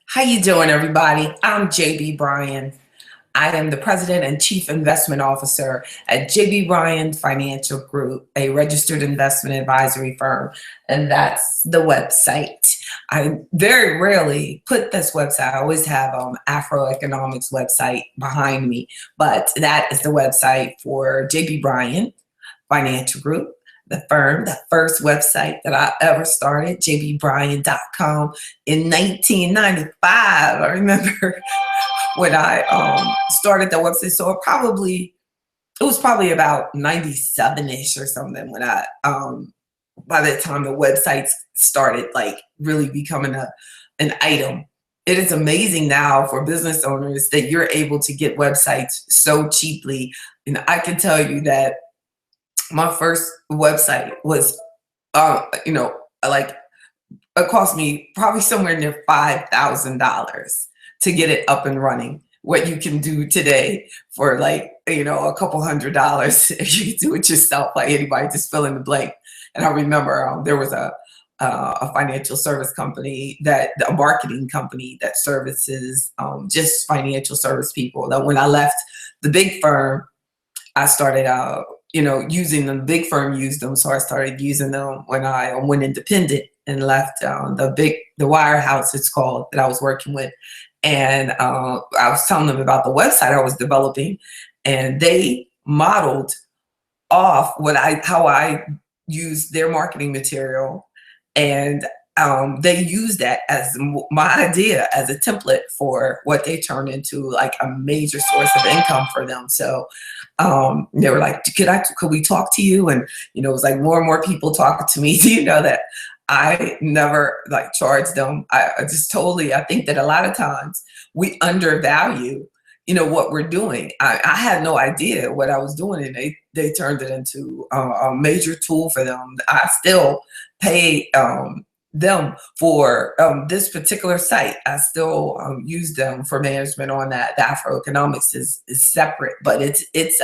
How you doing, everybody? I'm JB Bryan. I am the President and Chief Investment Officer at JB Bryan Financial Group, a registered investment advisory firm, and that's the website. I very rarely put this website. I always have AfroEconomics website behind me, but that is the website for JB Bryan Financial Group, the firm, the first website that I ever started, jbbryan.com in 1995. I remember when I started the website. So it was probably about 97-ish or something when I by the time the websites started like really becoming an item. It is amazing now for business owners that you're able to get websites so cheaply. And I can tell you that my first website was, like it cost me probably somewhere near $5,000 to get it up and running. What you can do today for like, a couple $100 if you do it yourself, like anybody just fill in the blank. And I remember there was a financial service company a marketing company that services just financial service people. That when I left the big firm, I started using them. The big firm used them, so I started using them when I went independent and left the wirehouse, it's called, that I was working with. And I was telling them about the website I was developing, and they modeled off how I used their marketing material, and they used that as my idea as a template for what they turned into like a major source of income for them. So they were like, could we talk to you? And, it was like more and more people talking to me. That I never like charged them. I think that a lot of times we undervalue, what we're doing. I had no idea what I was doing, and they turned it into a major tool for them. I still pay them for this particular site. I still use them for management on that. The AfroEconomics is separate, but it's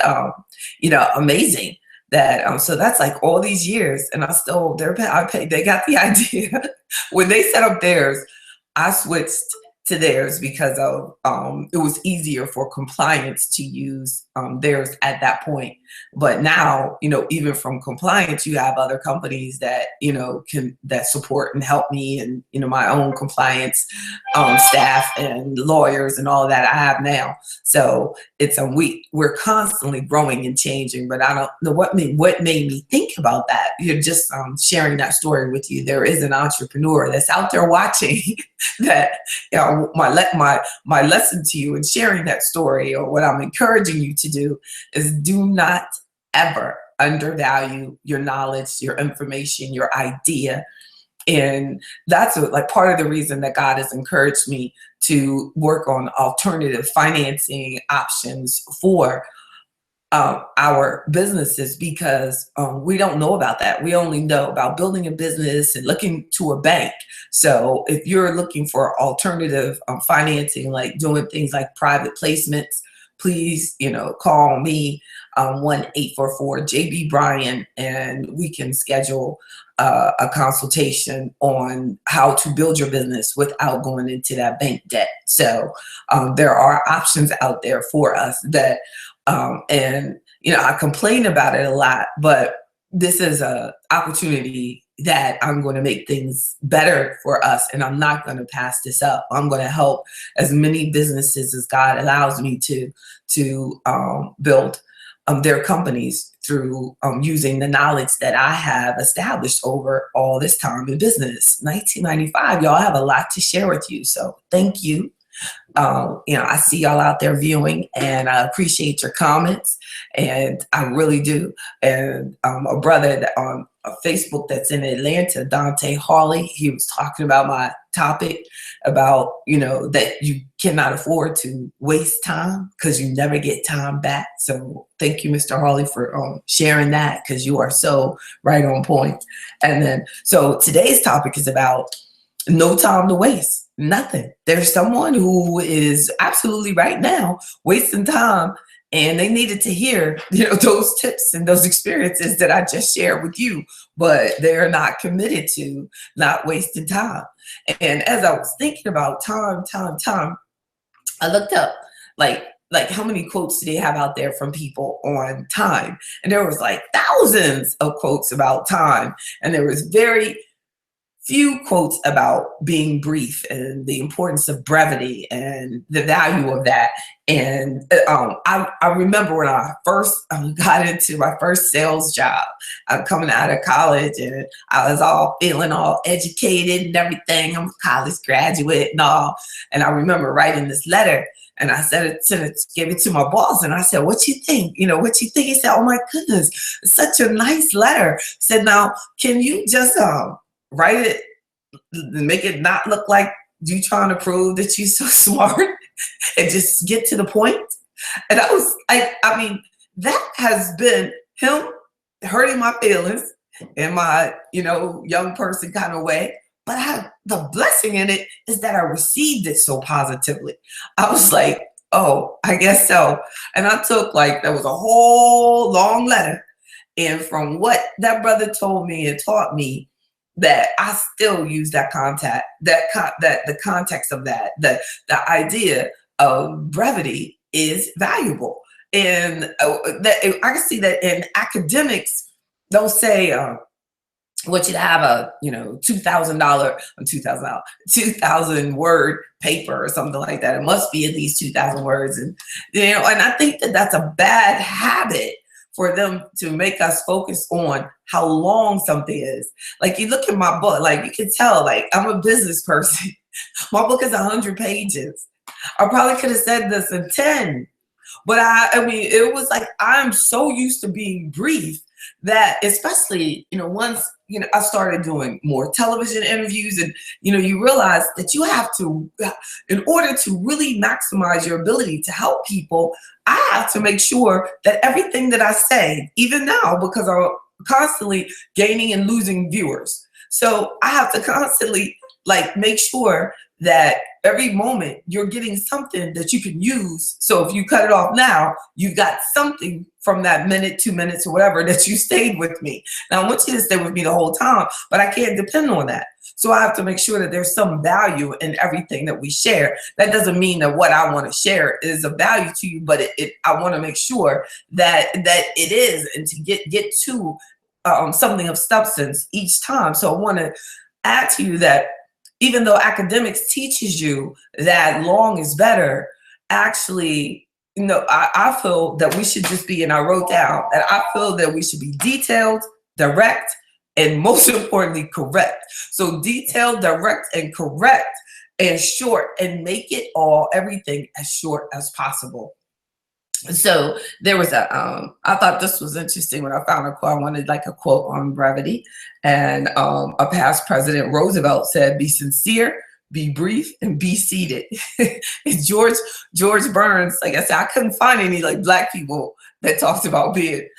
amazing that so that's like all these years, and they got the idea. When they set up theirs, I switched to theirs because of it was easier for compliance to use theirs at that point. But now, even from compliance, you have other companies that that support and help me, and my own compliance staff and lawyers and all of that I have now. So it's we're constantly growing and changing. But I don't know what made me think about that. You're just sharing that story with you. There is an entrepreneur that's out there watching that. My lesson to you in sharing that story, or what I'm encouraging you to do, is do not ever undervalue your knowledge, your information, your idea. And that's part of the reason that God has encouraged me to work on alternative financing options for our businesses, because we don't know about that. We only know about building a business and looking to a bank. So if you're looking for alternative financing, like doing things like private placements, please, call me 1-844-JB Bryan, and we can schedule a consultation on how to build your business without going into that bank debt. So there are options out there for us that, and I complain about it a lot, but this is a opportunity that I'm going to make things better for us, and I'm not going to pass this up. I'm going to help as many businesses as God allows me to build their companies through using the knowledge that I have established over all this time in business. 1995, y'all, have a lot to share with you. So thank you. I see y'all out there viewing, and I appreciate your comments, and I really do. And a brother on Facebook that's in Atlanta, Dante Hawley, he was talking about my topic about, that you cannot afford to waste time because you never get time back. So thank you, Mr. Hawley, for sharing that, because you are so right on point. And then, so today's topic is about no time to waste. Nothing. There's someone who is absolutely right now wasting time, and they needed to hear, those tips and those experiences that I just shared with you, but they're not committed to not wasting time. And as I was thinking about time, I looked up like how many quotes do they have out there from people on time? And there was like thousands of quotes about time. And there was very few quotes about being brief and the importance of brevity and the value of that. And I remember when I first got into my first sales job, coming out of college, and I was all feeling all educated and everything. I'm a college graduate and all. And I remember writing this letter, and I gave it to my boss, and I said, "What you think? What you think?" He said, "Oh my goodness, it's such a nice letter." I said, "Now, can you just write it, make it not look like you trying to prove that you're so smart and just get to the point?" And I mean, that has been him hurting my feelings in my, young person kind of way. But the blessing in it is that I received it so positively. I was like, oh, I guess so. And I took there was a whole long letter. And from what that brother told me and taught me, that I still use that the context of that, the idea of brevity is valuable. And I can see that in academics, they'll say, want you to have a $2,000 word paper or something like that. It must be at least 2,000 words, and and I think that that's a bad habit for them to make us focus on how long something is. Like, you look at my book, you can tell, I'm a business person. My book is 100 pages. I probably could have said this in 10, but I mean, it was like, I'm so used to being brief that, especially, once, I started doing more television interviews, and, you realize that you have to, in order to really maximize your ability to help people, I have to make sure that everything that I say, even now, because I'm constantly gaining and losing viewers. So I have to constantly make sure that every moment you're getting something that you can use. So if you cut it off now, you've got something from that minute, 2 minutes, or whatever, that you stayed with me. Now, I want you to stay with me the whole time, but I can't depend on that. So I have to make sure that there's some value in everything that we share. That doesn't mean that what I want to share is of value to you, but I want to make sure that it is, and to get to something of substance each time. So I want to add to you that even though academics teaches you that long is better, actually, I feel that we should just be, and I wrote down that I feel that we should be detailed, direct, and most importantly, correct. So detailed, direct, and correct, and short, and make it everything as short as possible. So there was I thought this was interesting when I found a quote. I wanted a quote on brevity. And a past president, Roosevelt, said, "Be sincere, be brief, and be seated." And George Burns, like I said, I couldn't find any Black people that talked about being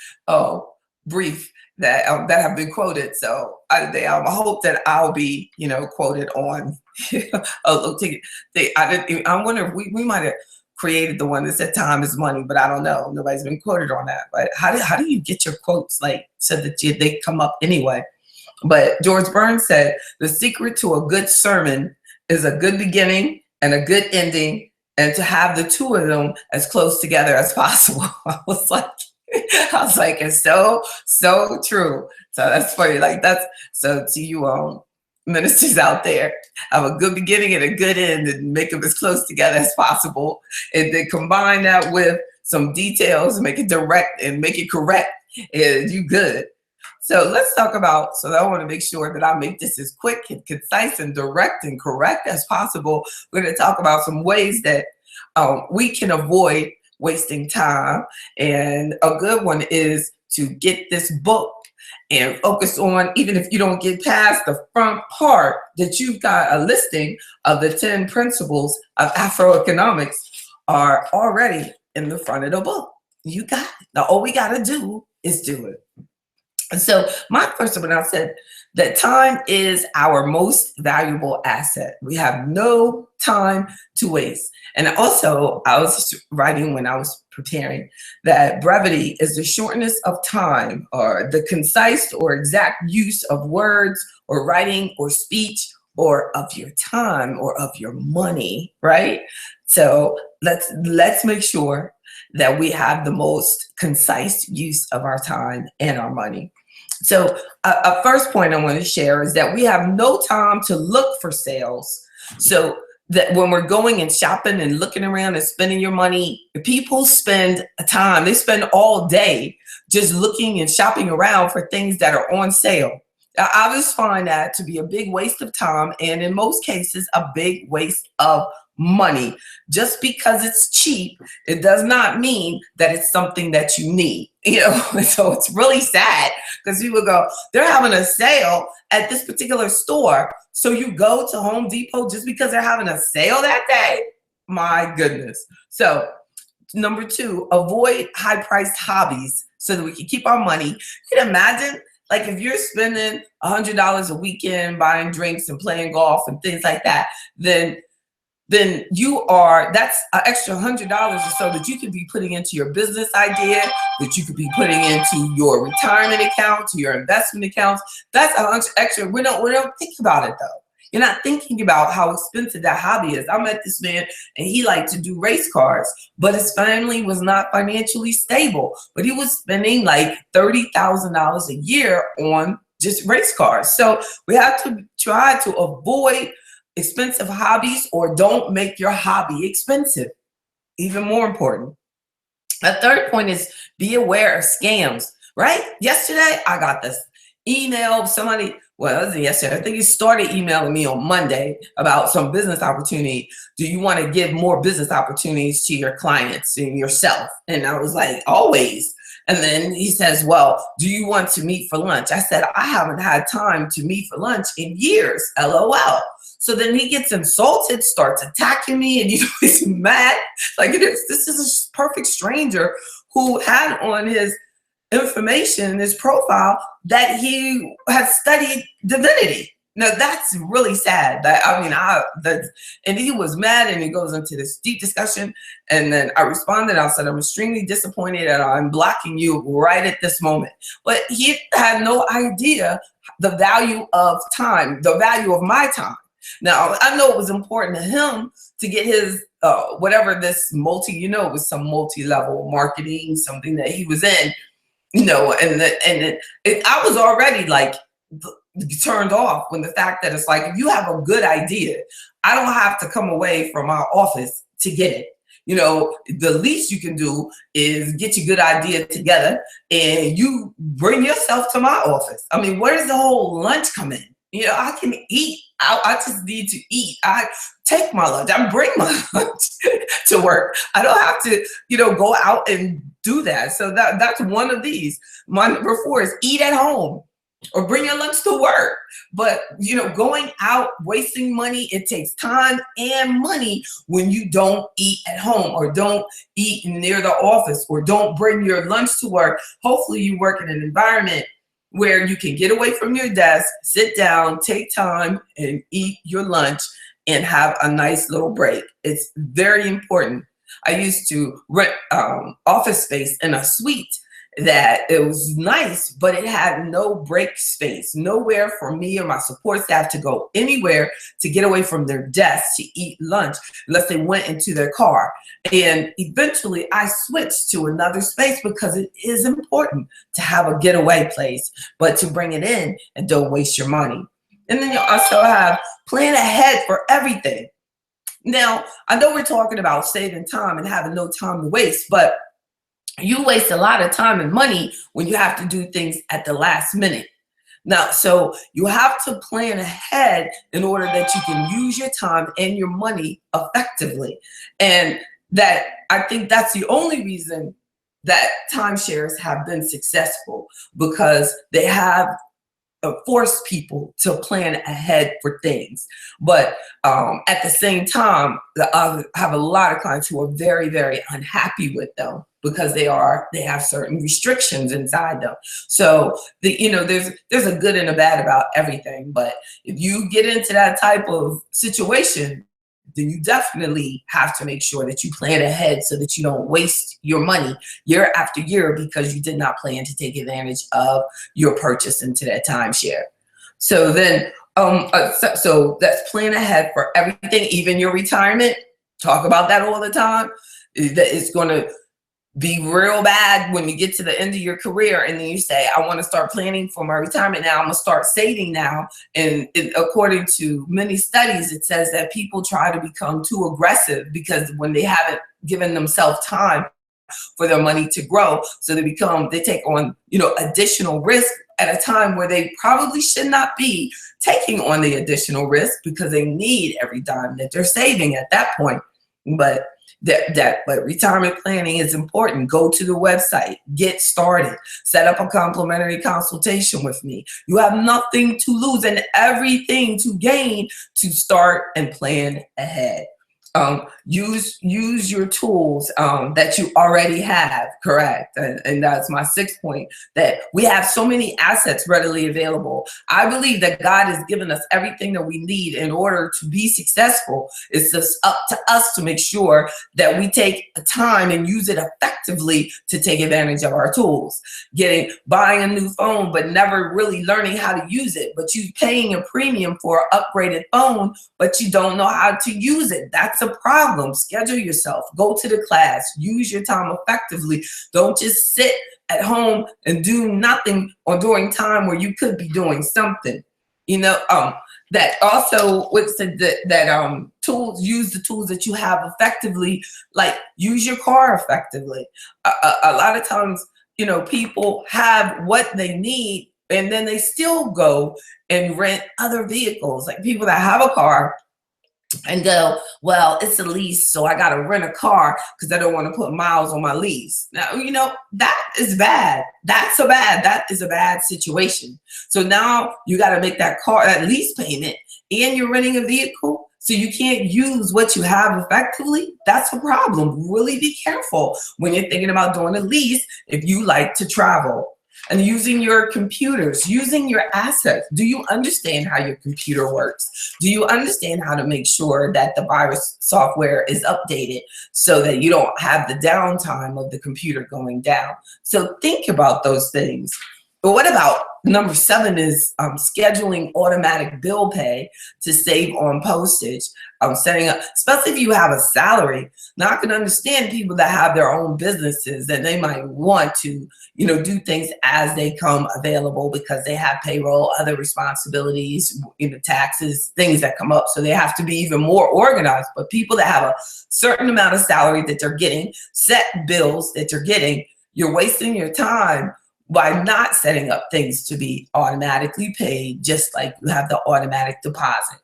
brief that have been quoted. So I hope that I'll be, quoted on a little ticket. I wonder if we might have created the one that said time is money, but I don't know. Nobody's been quoted on that. But how do you get your quotes so that they come up anyway? But George Burns said, "The secret to a good sermon is a good beginning and a good ending, and to have the two of them as close together as possible." I was like, it's so true. So that's funny. So to you ministers out there, have a good beginning and a good end, and make them as close together as possible, and then combine that with some details and make it direct and make it correct, and you good. So let's talk about, so I want to make sure that I make this as quick and concise and direct and correct as possible. We're going to talk about some ways that we can avoid wasting time. And a good one is to get this book and focus on, even if you don't get past the front part, that you've got a listing of the 10 principles of AfroEconomics are already in the front of the book. You got it. Now, all we got to do is do it. And so my first one, I said that time is our most valuable asset. We have no time to waste. And also, I was writing when I was preparing that brevity is the shortness of time, or the concise or exact use of words or writing or speech, or of your time or of your money, right? So let's make sure that we have the most concise use of our time and our money. So a first point I want to share is that we have no time to look for sales. So that when we're going and shopping and looking around and spending your money, people spend time, they spend all day just looking and shopping around for things that are on sale. I just find that to be a big waste of time, and in most cases, a big waste of money. Just because it's cheap, it does not mean that it's something that you need. So it's really sad because people go, they're having a sale at this particular store. So you go to Home Depot just because they're having a sale that day? My goodness. So number 2, avoid high-priced hobbies so that we can keep our money. You can imagine, like, if you're spending $100 a weekend buying drinks and playing golf and things like that, then that's an extra $100 or so that you could be putting into your business idea, that you could be putting into your retirement account, to your investment accounts. That's a bunch extra. We don't think about it though. You're not thinking about how expensive that hobby is. I met this man and he liked to do race cars, but his family was not financially stable. But he was spending like $30,000 a year on just race cars. So we have to try to avoid expensive hobbies, or don't make your hobby expensive. Even more important. A third point is be aware of scams, right? Yesterday, I got this email. Somebody, well, it wasn't yesterday. I think he started emailing me on Monday about some business opportunity. Do you want to give more business opportunities to your clients and yourself? And I was like, always. And then he says, well, do you want to meet for lunch? I said, I haven't had time to meet for lunch in years, LOL. So then he gets insulted, starts attacking me, and he's mad. Like, this is a perfect stranger who had on his information, his profile, that he had studied divinity. Now that's really sad. And he was mad, and he goes into this deep discussion. And then I responded. I said, I'm extremely disappointed, and I'm blocking you right at this moment. But he had no idea the value of time, the value of my time. Now, I know it was important to him to get his, whatever this it was some multi-level marketing, something that he was in, I was already like turned off when the fact that it's like, if you have a good idea, I don't have to come away from my office to get it. The least you can do is get your good idea together and you bring yourself to my office. I mean, where does the whole lunch come in? I can eat. I just need to eat. I take my lunch. I bring my lunch to work. I don't have to, go out and do that. So that's one of these. My number 4 is eat at home or bring your lunch to work. But, going out, wasting money, it takes time and money when you don't eat at home or don't eat near the office or don't bring your lunch to work. Hopefully you work in an environment where you can get away from your desk, sit down, take time, and eat your lunch and have a nice little break. It's very important. I used to rent office space in a suite that it was nice, but it had no break space, nowhere for me or my support staff to go anywhere to get away from their desk to eat lunch unless they went into their car. And eventually I switched to another space because it is important to have a getaway place, but to bring it in and don't waste your money. And then you also have plan ahead for everything. Now, I know we're talking about saving time and having no time to waste, but you waste a lot of time and money when you have to do things at the last minute. Now, so you have to plan ahead in order that you can use your time and your money effectively. And that, I think that's the only reason that timeshares have been successful, because they have force people to plan ahead for things. But at the same time, I have a lot of clients who are very, very unhappy with them because they have certain restrictions inside them. So there's a good and a bad about everything. But if you get into that type of situation, then you definitely have to make sure that you plan ahead so that you don't waste your money year after year because you did not plan to take advantage of your purchase into that timeshare. So then So let's plan ahead for everything, even your retirement. Talk about that all the time. It's going to be real bad when you get to the end of your career and then you say, I want to start planning for my retirement now. I'm going to start saving now. And according to many studies, it says that people try to become too aggressive because when they haven't given themselves time for their money to grow, so they take on, additional risk at a time where they probably should not be taking on the additional risk because they need every dime that they're saving at that point. But but retirement planning is important. Go to the website, get started, set up a complimentary consultation with me. You have nothing to lose and everything to gain to start and plan ahead. Use your tools that you already have, correct? And that's my sixth point, that we have so many assets readily available. I believe that God has given us everything that we need in order to be successful. It's just up to us to make sure that we take time and use it effectively to take advantage of our tools. Buying a new phone, but never really learning how to use it, but you paying a premium for an upgraded phone, but you don't know how to use it. That's a problem. Schedule yourself, go to the class, use your time effectively. Don't just sit at home and do nothing or during time where you could be doing something. That also what's that tools, use the tools that you have effectively, like use your car effectively. A lot of times, people have what they need and then they still go and rent other vehicles, like people that have a car and go, well, it's a lease, so I got to rent a car because I don't want to put miles on my lease. Now, that is bad. That is a bad situation. So now you got to make that lease payment and you're renting a vehicle. So you can't use what you have effectively. That's a problem. Really be careful when you're thinking about doing a lease if you like to travel. And using your computers, using your assets. Do you understand how your computer works? Do you understand how to make sure that the virus software is updated so that you don't have the downtime of the computer going down? So think about those things. But what about number 7 is scheduling automatic bill pay to save on postage. Setting up, especially if you have a salary. Now I can understand people that have their own businesses and they might want to, do things as they come available because they have payroll, other responsibilities, taxes, things that come up. So they have to be even more organized. But people that have a certain amount of salary that they're getting, set bills that you're getting, you're wasting your time by not setting up things to be automatically paid, just like you have the automatic deposit.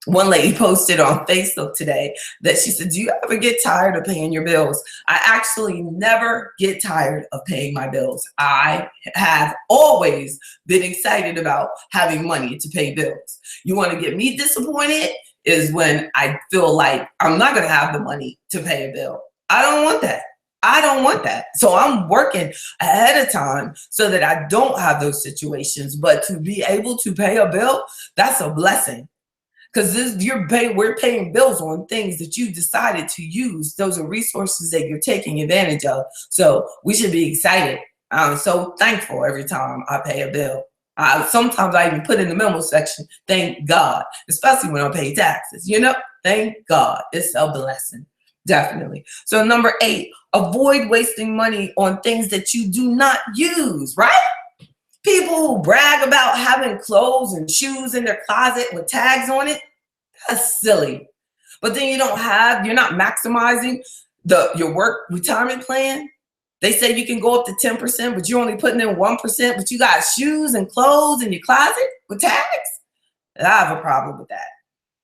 One lady posted on Facebook today that she said, do you ever get tired of paying your bills? I actually never get tired of paying my bills. I have always been excited about having money to pay bills. You want to get me disappointed is when I feel like I'm not going to have the money to pay a bill. I don't want that. So I'm working ahead of time so that I don't have those situations. But to be able to pay a bill, that's a blessing. Because we're paying bills on things that you decided to use. Those are resources that you're taking advantage of. So we should be excited. I'm so thankful every time I pay a bill. Sometimes I even put in the memo section, thank God, especially when I pay taxes. Thank God. It's a blessing. Definitely. So number 8, avoid wasting money on things that you do not use, right? People who brag about having clothes and shoes in their closet with tags on it, that's silly. But then you're not maximizing your work retirement plan. They say you can go up to 10%, but you're only putting in 1%, but you got shoes and clothes in your closet with tags. I have a problem with that.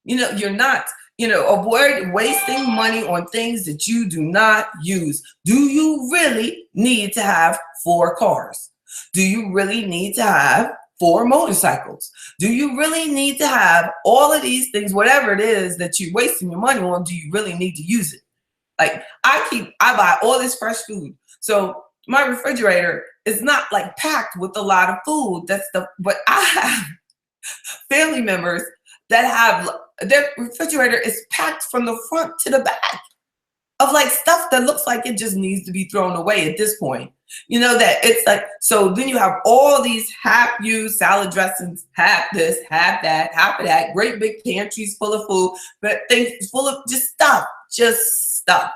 You're not, avoid wasting money on things that you do not use. Do you really need to have 4 cars? Do you really need to have 4 motorcycles? Do you really need to have all of these things, whatever it is that you're wasting your money on? Do you really need to use it? Like I buy all this fresh food. So my refrigerator is not like packed with a lot of food. But I have family members that have their refrigerator is packed from the front to the back. of like stuff that looks like it just needs to be thrown away at this point. You know, that it's like, so then you have all these half-used salad dressings, half this, half that, half of that, great big pantries full of food, but things full of just stuff.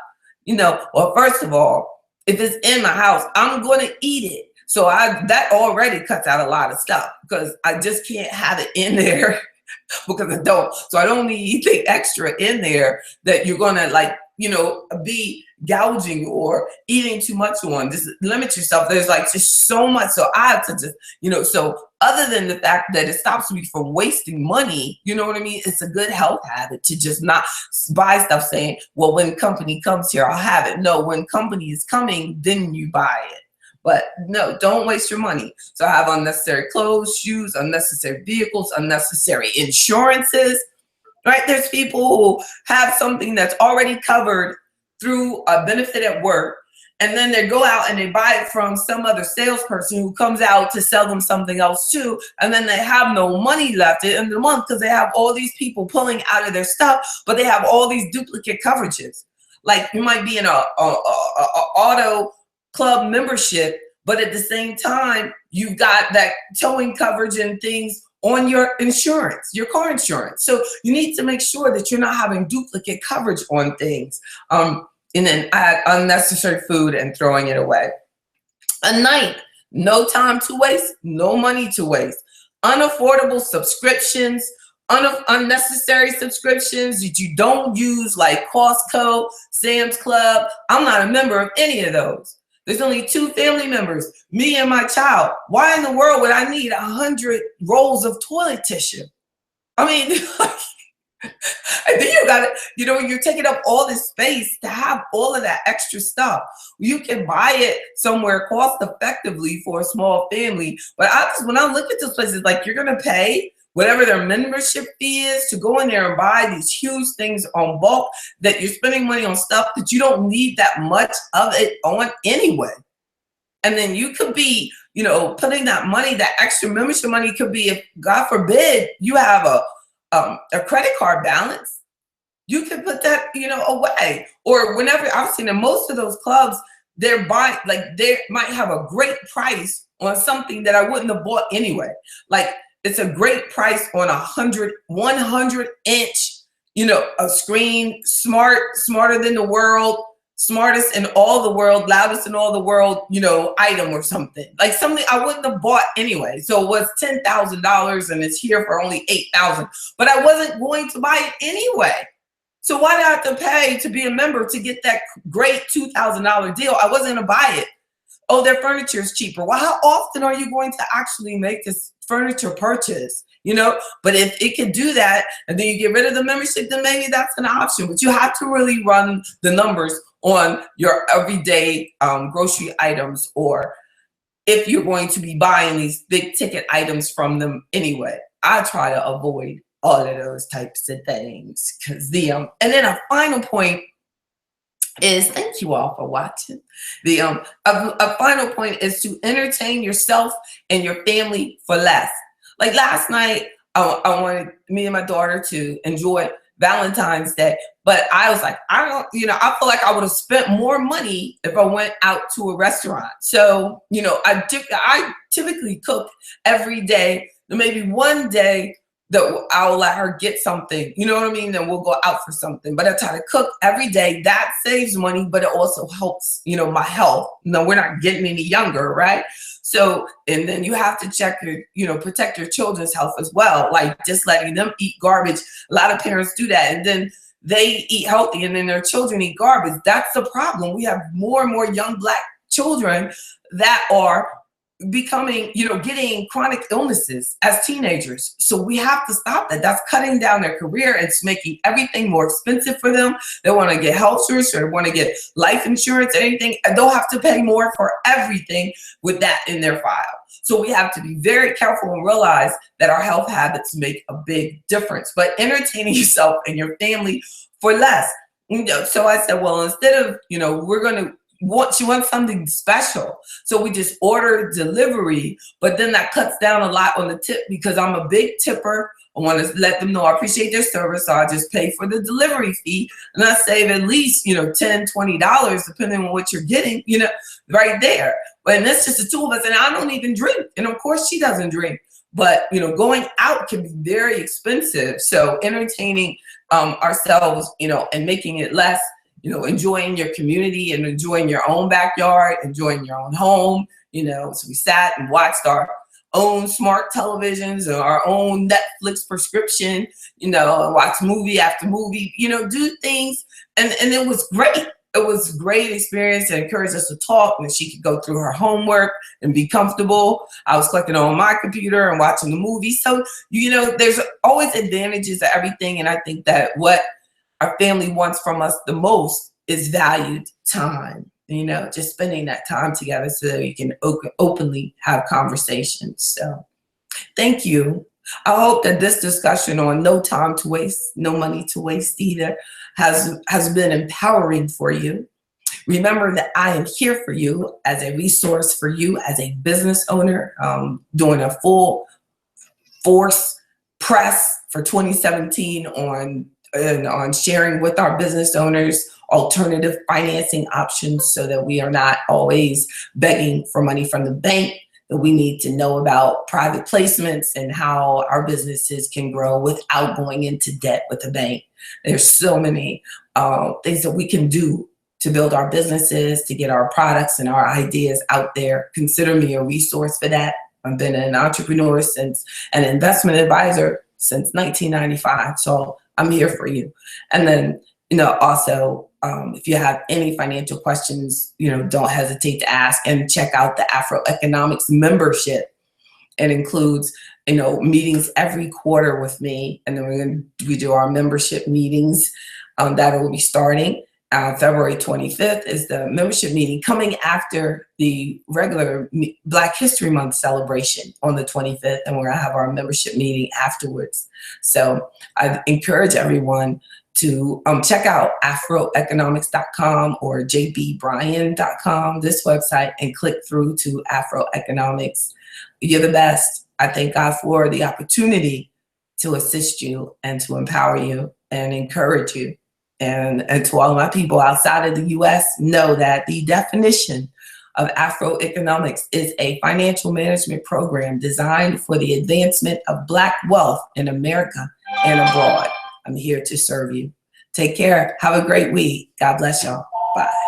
You know, well, first of all, if it's in my house, I'm going to eat it. So that already cuts out a lot of stuff because I just can't have it in there because I don't. So I don't need anything extra in there that you're going to like, you know, be gouging or eating too much on. Just limit yourself. There's like just so much. So I have to just, you know, so other than the fact that it stops me from wasting money, you know what I mean? It's a good health habit to just not buy stuff saying, well, when company comes here, I'll have it. No, when company is coming, then you buy it. But no, don't waste your money. So I have unnecessary clothes, shoes, unnecessary vehicles, unnecessary insurances, right? There's people who have something that's already covered through a benefit at work, and then they go out and they buy it from some other salesperson who comes out to sell them something else too, and then they have no money left at the end of the month because they have all these people pulling out of their stuff, but they have all these duplicate coverages. Like you might be in a auto club membership, but at the same time, you've got that towing coverage and things on your insurance, your car insurance. So you need to make sure that you're not having duplicate coverage on things. And then add unnecessary food and throwing it away. A ninth, no time to waste, no money to waste. Unaffordable subscriptions, unnecessary subscriptions that you don't use, like Costco, Sam's Club. I'm not a member of any of those. There's only 2 family members, me and my child. Why in the world would I need 100 rolls of toilet tissue? I mean, and then you got it, you know, you're taking up all this space to have all of that extra stuff. You can buy it somewhere cost effectively for a small family. But when I look at those places, like you're going to pay whatever their membership fee is to go in there and buy these huge things on bulk, that you're spending money on stuff that you don't need that much of it on anyway. And then you could be, you know, putting that money, that extra membership money could be, if God forbid you have a credit card balance, you can put that, you know, away. Or whenever, I've seen in most of those clubs, they're buying, like they might have a great price on something that I wouldn't have bought anyway. Like it's a great price on 100 inch, you know, a screen, smarter than the world, smartest in all the world, loudest in all the world, you know, item or something. Like something I wouldn't have bought anyway. So it was $10,000 and it's here for only $8,000, but I wasn't going to buy it anyway. So why did I have to pay to be a member to get that great $2,000 deal? I wasn't gonna buy it. Oh, their furniture is cheaper. Well, how often are you going to actually make this furniture purchase? You know, but if it can do that and then you get rid of the membership, then maybe that's an option. But you have to really run the numbers on your everyday grocery items, or if you're going to be buying these big ticket items from them anyway. I try to avoid all of those types of things because and then a final point is, thank you all for watching. A final point is to entertain yourself and your family for less. Like last night, I wanted me and my daughter to enjoy Valentine's Day, but I was like, I feel like I would have spent more money if I went out to a restaurant. So, you know, I typically cook every day. Maybe one day that I'll let her get something, you know what I mean? Then we'll go out for something. But I try to cook every day. That saves money, but it also helps, you know, my health. No, we're not getting any younger, right? So, and then you have to check your, you know, protect your children's health as well. Like just letting them eat garbage. A lot of parents do that. And then they eat healthy and then their children eat garbage. That's the problem. We have more and more young Black children that are becoming, you know, getting chronic illnesses as teenagers. So we have to stop that. That's cutting down their career. It's making everything more expensive for them. They want to get health insurance or want to get life insurance, anything, and they'll have to pay more for everything with that in their file. So we have to be very careful and realize that our health habits make a big difference. But entertaining yourself and your family for less. You know, so I said, well, instead of, you know, we're going to she wants something special. So we just order delivery, but then that cuts down a lot on the tip because I'm a big tipper. I want to let them know I appreciate their service, so I just pay for the delivery fee, and I save at least, $10, $20, depending on what you're getting, right there. But that's just the two of us, and I don't even drink, and of course she doesn't drink. But going out can be very expensive. So entertaining ourselves, and making it less, enjoying your community and enjoying your own backyard, enjoying your own home. So we sat and watched our own smart televisions or our own Netflix prescription, and watch movie after movie, do things. And it was great. It was a great experience. It encouraged us to talk, and she could go through her homework and be comfortable. I was clicking on my computer and watching the movie. So, there's always advantages to everything. And I think that what our family wants from us the most is valued time, just spending that time together so that we can openly have conversations. So thank you. I hope that this discussion on no time to waste, no money to waste either has been empowering for you. Remember that I am here for you as a resource for you as a business owner, doing a full force press for 2017 on sharing with our business owners alternative financing options so that we are not always begging for money from the bank, that we need to know about private placements and how our businesses can grow without going into debt with the bank. There's so many things that we can do to build our businesses, to get our products and our ideas out there. Consider me a resource for that. I've been an entrepreneur an investment advisor since 1995. So I'm here for you. And then, also, if you have any financial questions, don't hesitate to ask, and check out the AfroEconomics membership. It includes, meetings every quarter with me. And then we do our membership meetings that will be starting. February 25th is the membership meeting, coming after the regular Black History Month celebration on the 25th, and we're gonna have our membership meeting afterwards. So I encourage everyone to check out afroeconomics.com or jbbryan.com, this website, and click through to AfroEconomics. You're the best. I thank God for the opportunity to assist you and to empower you and encourage you. And to all of my people outside of the US, know that the definition of AfroEconomics is a financial management program designed for the advancement of Black wealth in America and abroad. I'm here to serve you. Take care. Have a great week. God bless y'all. Bye.